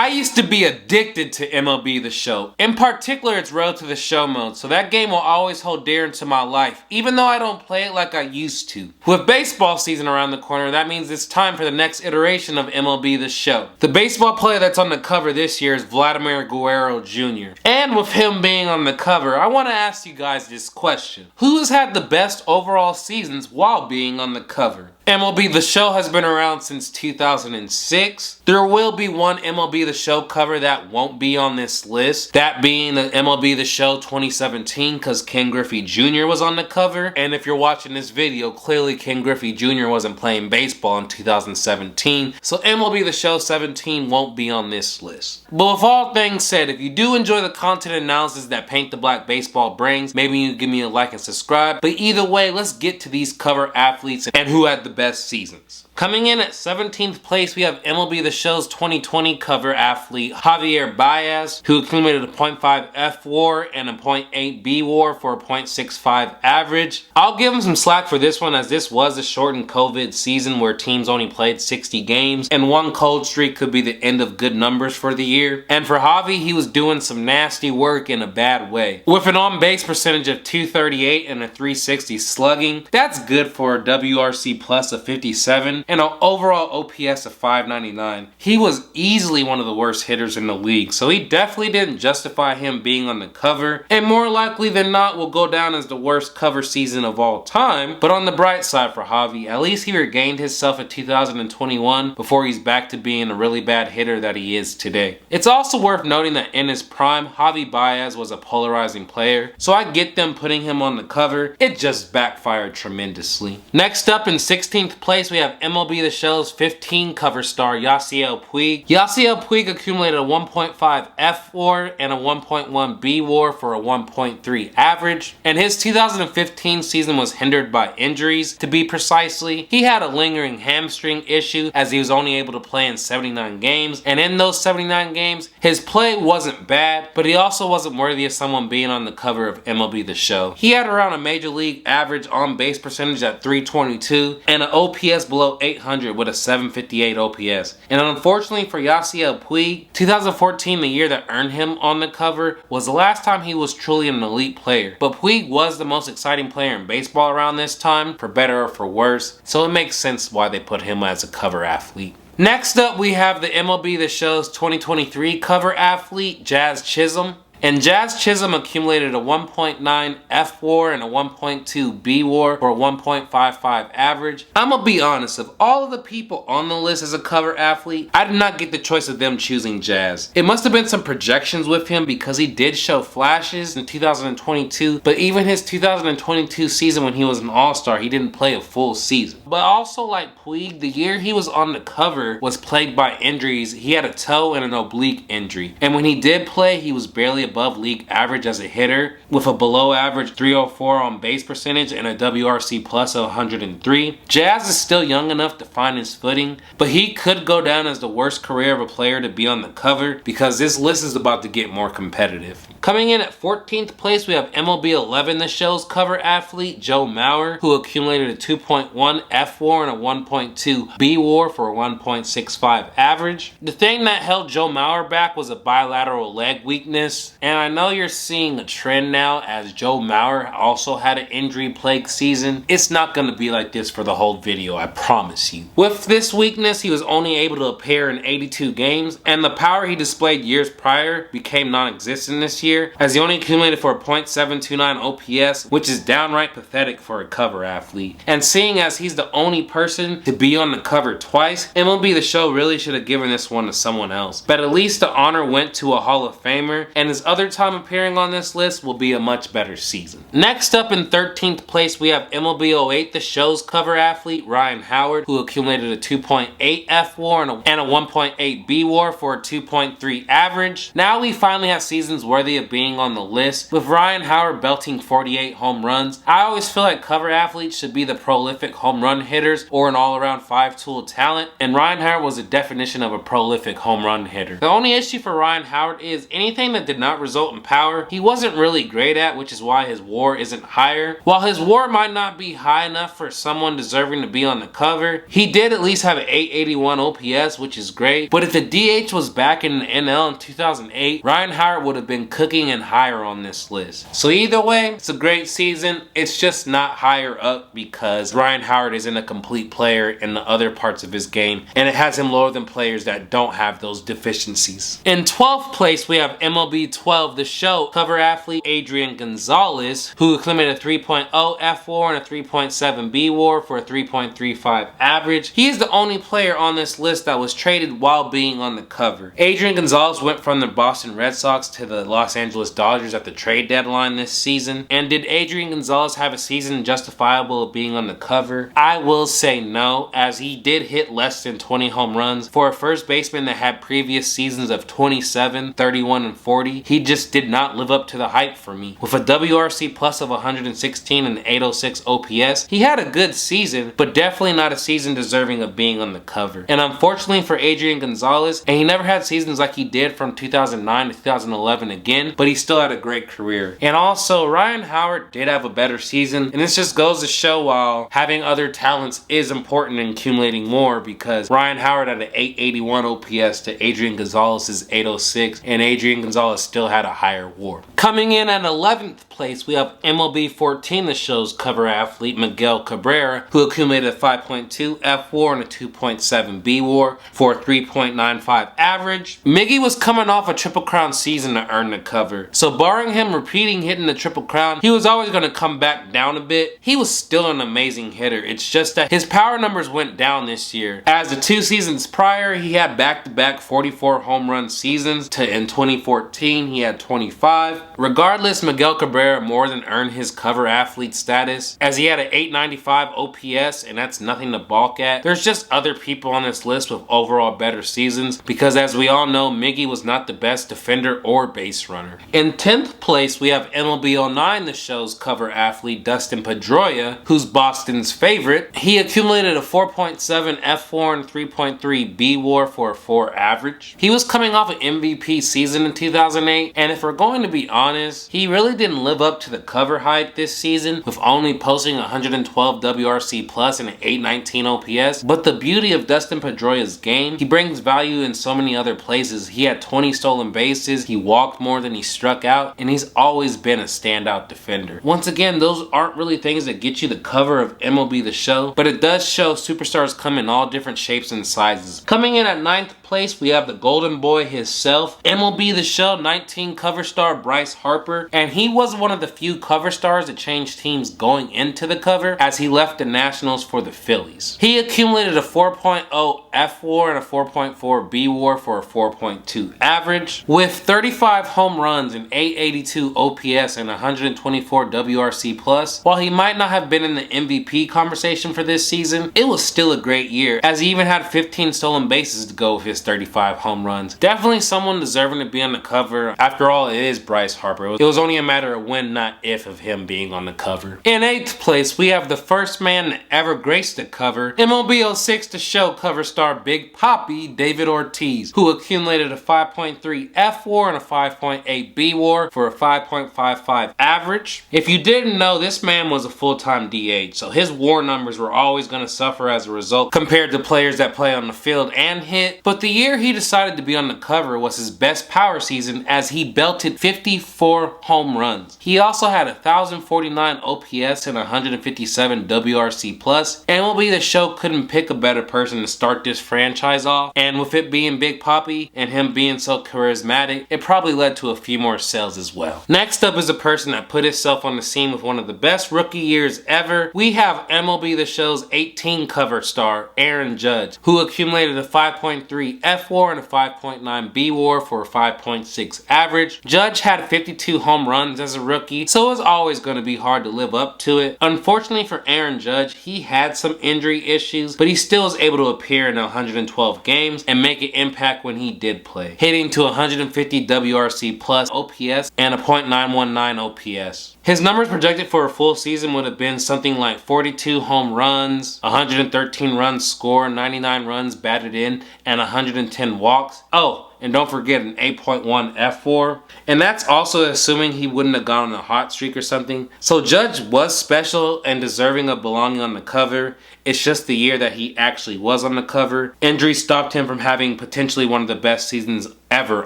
I used to be addicted to MLB The Show. In particular, its Road to the Show mode, so that game will always hold dear into my life, even though I don't play it like I used to. With baseball season around the corner, that means it's time for the next iteration of MLB The Show. The baseball player that's on the cover this year is Vladimir Guerrero Jr. And with him being on the cover, I want to ask you guys this question. Who has had the best overall seasons while being on the cover? MLB The Show has been around since 2006. There will be one MLB The Show cover that won't be on this list. That being the MLB The Show 2017 because Ken Griffey Jr. was on the cover. And if you're watching this video, clearly Ken Griffey Jr. wasn't playing baseball in 2017. So MLB The Show 17 won't be on this list. But with all things said, if you do enjoy the content analysis that Paint the Black Baseball brings, maybe you give me a like and subscribe. But either way, let's get to these cover athletes and who had the best seasons. Coming in at 17th place, we have MLB The Show's 2020 cover athlete Javier Baez, who accumulated a .5 F WAR and a .8 B WAR for a .65 average. I'll give him some slack for this one, as this was a shortened COVID season where teams only played 60 games, and one cold streak could be the end of good numbers for the year. And for Javi, he was doing some nasty work in a bad way. With an on-base percentage of .238 and a .360 slugging, that's good for a WRC plus of 57. And an overall OPS of 599. He was easily one of the worst hitters in the league, so he definitely didn't justify him being on the cover, and more likely than not will go down as the worst cover season of all time. But on the bright side for Javi, at least he regained himself in 2021 before he's back to being a really bad hitter that he is today. It's also worth noting that in his prime, Javi Baez was a polarizing player, so I get them putting him on the cover. It just backfired tremendously. Next up in 16th place, we have MLB The Show's 15 cover star Yasiel Puig. Yasiel Puig accumulated a 1.5 F WAR and a 1.1 B WAR for a 1.3 average. And his 2015 season was hindered by injuries. To be precisely, he had a lingering hamstring issue as he was only able to play in 79 games. And in those 79 games, his play wasn't bad, but he also wasn't worthy of someone being on the cover of MLB The Show. He had around a major league average on base percentage at .322 and an OPS below 800 with a 758 OPS. And unfortunately for Yasiel Puig, 2014, the year that earned him on the cover, was the last time he was truly an elite player. But Puig was the most exciting player in baseball around this time, for better or for worse, so it makes sense why they put him as a cover athlete. Next up, we have the MLB The Show's 2023 cover athlete, Jazz Chisholm. And Jazz Chisholm accumulated a 1.9 F WAR and a 1.2 B WAR for a 1.55 average. I'm gonna be honest, of all of the people on the list as a cover athlete, I did not get the choice of them choosing Jazz. It must have been some projections with him because he did show flashes in 2022, but even his 2022 season when he was an all-star, he didn't play a full season. But also like Puig, the year he was on the cover was plagued by injuries. He had a toe and an oblique injury. And when he did play, he was barely above league average as a hitter, with a below average .304 on base percentage and a WRC plus of 103. Jazz is still young enough to find his footing, but he could go down as the worst career of a player to be on the cover because this list is about to get more competitive. Coming in at 14th place, we have MLB 11 The Show's cover athlete, Joe Mauer, who accumulated a 2.1 F WAR and a 1.2 B WAR for a 1.65 average. The thing that held Joe Mauer back was a bilateral leg weakness, and I know you're seeing a trend now as Joe Mauer also had an injury-plagued season. It's not going to be like this for the whole video, I promise you. With this weakness, he was only able to appear in 82 games, and the power he displayed years prior became non-existent this year, as he only accumulated for a .729 OPS, which is downright pathetic for a cover athlete. And seeing as he's the only person to be on the cover twice, MLB The Show really should have given this one to someone else. But at least the honor went to a Hall of Famer, and his other time appearing on this list will be a much better season. Next up in 13th place, we have MLB 08 The Show's cover athlete, Ryan Howard, who accumulated a 2.8 F WAR and a 1.8 B WAR for a 2.3 average. Now we finally have seasons worthy of being on the list, with Ryan Howard belting 48 home runs. I always feel like cover athletes should be the prolific home run hitters or an all-around five-tool talent, and Ryan Howard was a definition of a prolific home run hitter. The only issue for Ryan Howard is anything that did not result in power, he wasn't really great at, which is why his WAR isn't higher. While his WAR might not be high enough for someone deserving to be on the cover, he did at least have an 881 OPS, which is great. But if the DH was back in the NL in 2008, Ryan Howard would have been cooking and higher on this list. So either way, it's a great season. It's just not higher up because Ryan Howard isn't a complete player in the other parts of his game, and it has him lower than players that don't have those deficiencies. In 12th place, we have MLB 12 The Show cover athlete Adrian Gonzalez, who accumulated a 3.0 F4 and a 3.7 B WAR for a 3.35 average. He is the only player on this list that was traded while being on the cover. Adrian Gonzalez went from the Boston Red Sox to the Los Angeles Dodgers at the trade deadline this season. And did Adrian Gonzalez have a season justifiable of being on the cover? I will say no, as he did hit less than 20 home runs. For a first baseman that had previous seasons of 27, 31, and 40, he just did not live up to the hype for me. With a WRC plus of 116 and 806 OPS, he had a good season, but definitely not a season deserving of being on the cover. And unfortunately for Adrian Gonzalez, and he never had seasons like he did from 2009 to 2011 again, but he still had a great career. And also, Ryan Howard did have a better season, and this just goes to show while having other talents is important in accumulating more, because Ryan Howard had an 881 OPS to Adrian Gonzalez's 806, and Adrian Gonzalez still had a higher WAR. Coming in at 11th place, we have MLB 14 The Show's cover athlete Miguel Cabrera, who accumulated a 5.2 F4 and a 2.7 B WAR for a 3.95 average. Miggy was coming off a Triple Crown season to earn the cover, so barring him repeating hitting the Triple Crown, he was always going to come back down a bit. He was still an amazing hitter. It's just that his power numbers went down this year. As the 2 seasons prior, he had back-to-back 44 home run seasons. In 2014, he had 25. Regardless, Miguel Cabrera more than earned his cover athlete status, as he had an 895 OPS, and that's nothing to balk at. There's just other people on this list with overall better seasons, because as we all know, Miggy was not the best defender or base runner. In 10th place, we have MLB 09 The Show's cover athlete Dustin Pedroia, who's Boston's favorite. He accumulated a 4.7 F4 and 3.3 B WAR for a 4 average. He was coming off an MVP season in 2008, and if we're going to be honest, he really didn't live up to the cover hype this season, with only posting 112 WRC plus and an 819 OPS. But the beauty of Dustin Pedroia's game, he brings value in so many other places. He had 20 stolen bases, he walked more than he struck out, and he's always been a standout defender. Once again, those aren't really things that get you the cover of MLB The Show, but it does show superstars come in all different shapes and sizes. Coming in at 9th place, we have the golden boy himself, MLB The Show 19 cover star Bryce Harper, and he was one of the few cover stars that changed teams going into the cover, as he left the Nationals for the Phillies. He accumulated a 4.0 F4 and a 4.4 B WAR for a 4.2 average. With 35 home runs and 882 OPS and 124 WRC plus, while he might not have been in the MVP conversation for this season, it was still a great year, as he even had 15 stolen bases to go with his 35 home runs. Definitely someone deserving to be on the cover. After all, it is Bryce Harper. It was only a matter of when, not if, of him being on the cover. In 8th place, we have the first man to ever grace the cover, MLB 06 The Show cover star Big Papi David Ortiz, who accumulated a 5.3 F4 and a 5.8 B WAR for a 5.55 average. If you didn't know, this man was a full-time DH, so his WAR numbers were always going to suffer as a result compared to players that play on the field and hit. But the year he decided to be on the cover was his best power season, as he belted 54 home runs. He also had 1,049 OPS and 157 WRC plus. MLB The Show couldn't pick a better person to start this franchise off, and with it being Big Papi and him being so charismatic, it probably led to a few more sales as well. Next up is a person that put himself on the scene with one of the best rookie years ever. We have MLB The Show's 18 cover star Aaron Judge, who accumulated a 5.3 F4 and a 5.9 B WAR for a 5.6 average. Judge had 52 home runs as a rookie, so it was always going to be hard to live up to it. Unfortunately for Aaron Judge, he had some injury issues, but he still was able to appear in 112 games and make an impact when he did play, hitting to 150 WRC plus OPS and a .919 OPS. His numbers projected for a full season would have been something like 42 home runs, 113 runs scored, 99 runs batted in, and 110 walks. Oh, and don't forget an 8.1 F4. And that's also assuming he wouldn't have gone on a hot streak or something. So Judge was special and deserving of belonging on the cover. It's just the year that he actually was on the cover. Injury stopped him from having potentially one of the best seasons ever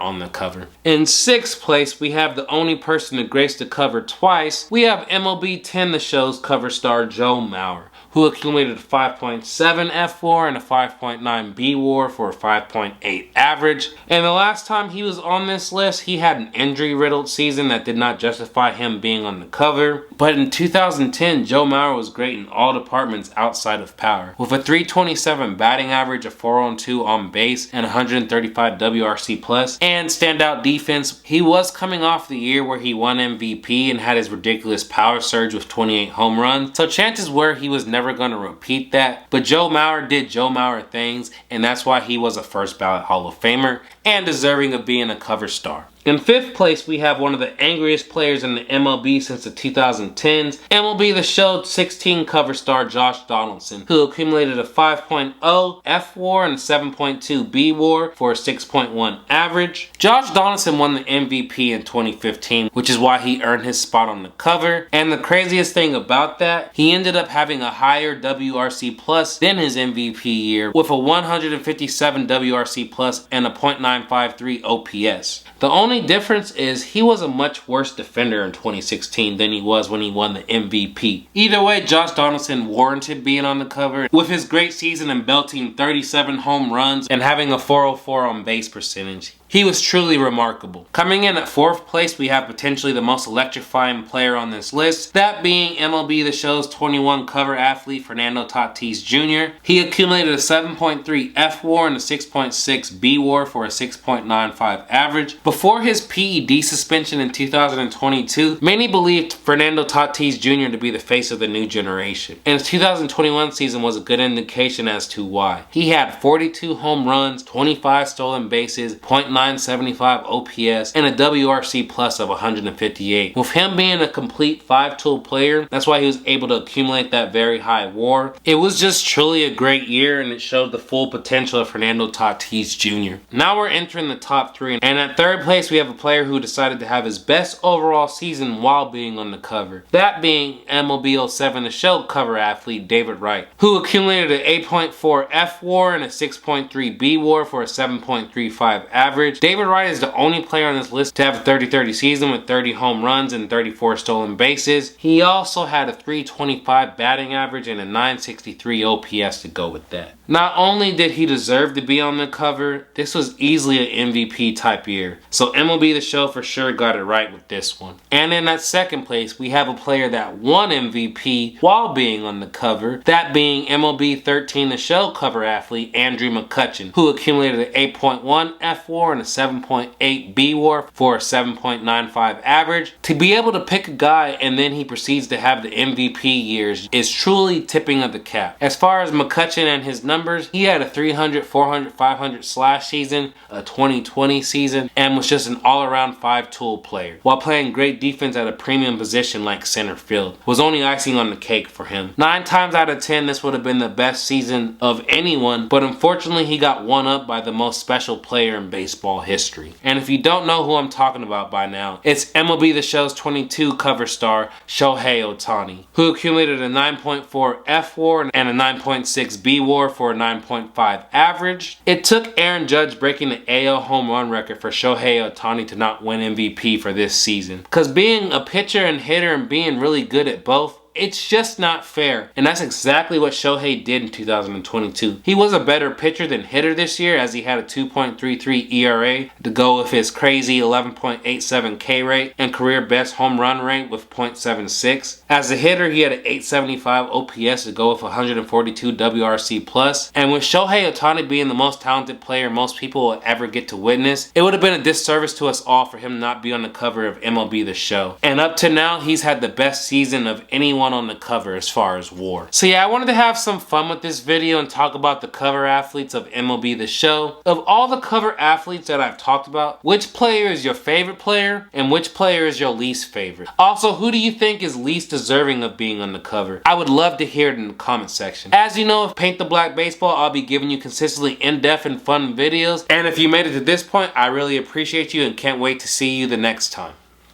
on the cover. In 6th place, we have the only person to grace the cover twice. We have MLB The Show's cover star Joe Mauer, who accumulated a 5.7 F4 and a 5.9 B WAR for a 5.8 average. And the last time he was on this list, he had an injury-riddled season that did not justify him being on the cover. But in 2010, Joe Mauer was great in all departments outside of power. With a 327 batting average, a 4-on-2 on base, and 135 WRC plus, and standout defense, he was coming off the year where he won MVP and had his ridiculous power surge with 28 home runs. So chances were he was never going to repeat that. But Joe Mauer did Joe Mauer things, and that's why he was a first ballot Hall of Famer and deserving of being a cover star. In 5th place, we have one of the angriest players in the MLB since the 2010s, MLB The Show 16 cover star Josh Donaldson, who accumulated a 5.0 F WAR and a 7.2 B WAR for a 6.1 average. Josh Donaldson won the MVP in 2015, which is why he earned his spot on the cover. And the craziest thing about that, he ended up having a higher WRC plus than his MVP year, with a 157 WRC plus and a .953 OPS. The only difference is he was a much worse defender in 2016 than he was when he won the MVP. Either way, Josh Donaldson warranted being on the cover with his great season and belting 37 home runs and having a 404 on base percentage. He was truly remarkable. Coming in at 4th place, we have potentially the most electrifying player on this list, that being MLB The Show's 21 cover athlete Fernando Tatis Jr. He accumulated a 7.3 F WAR and a 6.6 B WAR for a 6.95 average. Before his PED suspension in 2022, many believed Fernando Tatis Jr. to be the face of the new generation, and his 2021 season was a good indication as to why. He had 42 home runs, 25 stolen bases, .975 OPS, and a WRC plus of 158. With him being a complete 5-tool player, that's why he was able to accumulate that very high WAR. It was just truly a great year, and it showed the full potential of Fernando Tatis Jr. Now we're entering the top 3, and at 3rd place we have a player who decided to have his best overall season while being on the cover. That being MLB 07 The Show cover athlete David Wright, who accumulated an 8.4 F WAR and a 6.3 B WAR for a 7.35 average. David Wright is the only player on this list to have a 30-30 season with 30 home runs and 34 stolen bases. He also had a 325 batting average and a 963 OPS to go with that. Not only did he deserve to be on the cover, this was easily an MVP type year. So MLB The Show for sure got it right with this one. And in that 2nd place, we have a player that won MVP while being on the cover, that being MLB 13 The Show cover athlete Andrew McCutchen, who accumulated an 8.1 F WAR and a 7.8 B WAR for a 7.95 average. To be able to pick a guy and then he proceeds to have the MVP years is truly tipping of the cap. As far as McCutchen and his numbers, he had a 300, 400, 500 slash season, a 2020 season, and was just an all-around 5-tool player, while playing great defense at a premium position like center field. Was only icing on the cake for him. 9 times out of 10, this would have been the best season of anyone, but unfortunately he got one up by the most special player in baseball history. And if you don't know who I'm talking about by now, it's MLB The Show's 22 cover star Shohei Ohtani, who accumulated a 9.4 F WAR and a 9.6 B WAR for a 9.5 average. It took Aaron Judge breaking the AL home run record for Shohei Ohtani to not win MVP for this season. Because being a pitcher and hitter and being really good at both, it's just not fair. And that's exactly what Shohei did in 2022. He was a better pitcher than hitter this year, as he had a 2.33 ERA to go with his crazy 11.87 K rate and career best home run rate with .76. As a hitter, he had an 875 OPS to go with 142 WRC plus. And with Shohei Ohtani being the most talented player most people will ever get to witness, it would have been a disservice to us all for him not be on the cover of MLB The Show. And up to now, he's had the best season of anyone one on the cover as far as WAR. So yeah, I wanted to have some fun with this video and talk about the cover athletes of MLB The Show. Of all the cover athletes that I've talked about, which player is your favorite player and which player is your least favorite? Also, who do you think is least deserving of being on the cover? I would love to hear it in the comment section. As you know, with Paint the Black Baseball, I'll be giving you consistently in-depth and fun videos. And if you made it to this point, I really appreciate you and can't wait to see you the next time.